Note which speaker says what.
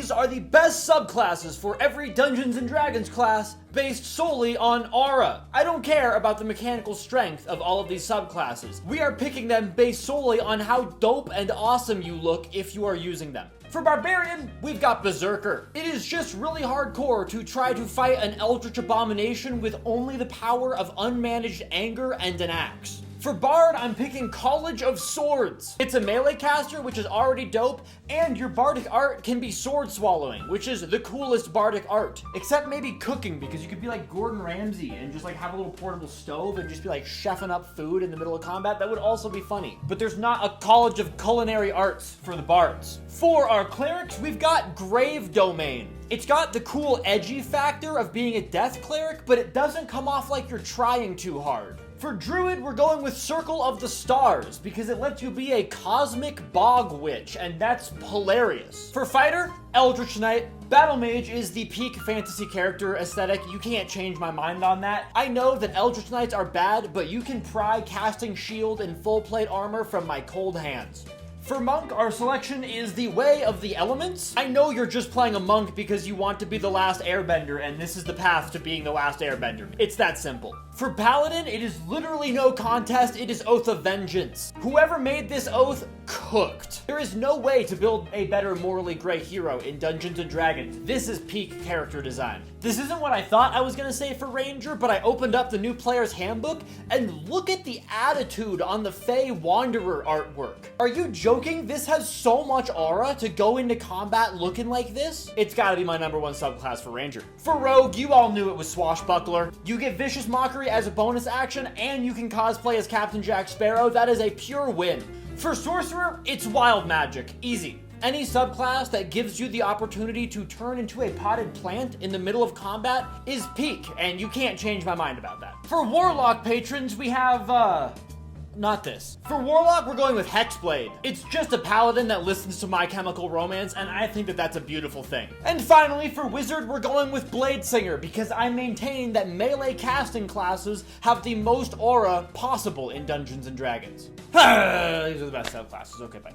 Speaker 1: These are the best subclasses for every Dungeons & Dragons class based solely on aura. I don't care about the mechanical strength of all of these subclasses. We are picking them based solely on how dope and awesome you look if you are using them. For Barbarian, we've got Berserker. It is just really hardcore to try to fight an Eldritch Abomination with only the power of unmanaged anger and an axe. For Bard, I'm picking College of Swords. It's a melee caster, which is already dope, and your bardic art can be sword swallowing, which is the coolest bardic art. Except maybe cooking, because you could be like Gordon Ramsay and just like have a little portable stove and just be like chefing up food in the middle of combat. That would also be funny. But there's not a College of Culinary Arts for the bards. For our clerics, we've got Grave Domain. It's got the cool edgy factor of being a death cleric, but it doesn't come off like you're trying too hard. For Druid, we're going with Circle of the Stars, because it lets you be a cosmic bog witch, and that's hilarious. For Fighter, Eldritch Knight. Battle Mage is the peak fantasy character aesthetic. You can't change my mind on that. I know that Eldritch Knights are bad, but you can pry casting shield and full plate armor from my cold hands. For Monk, our selection is the Way of the Elements. I know you're just playing a monk because you want to be the last airbender, and this is the path to being the last airbender. It's that simple. For Paladin, it is literally no contest. It is Oath of Vengeance. Whoever made this oath cooked. There is no way to build a better morally gray hero in Dungeons & Dragons. This is peak character design. This isn't what I thought I was gonna say for Ranger, but I opened up the new player's handbook and look at the attitude on the Fey Wanderer artwork. Are you joking? This has so much aura to go into combat looking like this? It's gotta be my #1 subclass for Ranger. For Rogue, you all knew it was Swashbuckler. You get Vicious Mockery as a bonus action, and you can cosplay as Captain Jack Sparrow. That is a pure win. For Sorcerer, it's Wild Magic. Easy. Any subclass that gives you the opportunity to turn into a potted plant in the middle of combat is peak, and you can't change my mind about that. For Warlock patrons, we have, not this. For Warlock, we're going with Hexblade. It's just a paladin that listens to My Chemical Romance, and I think that that's a beautiful thing. And finally, for Wizard, we're going with Bladesinger, because I maintain that melee casting classes have the most aura possible in Dungeons & Dragons. These are the best subclasses. Okay, bye.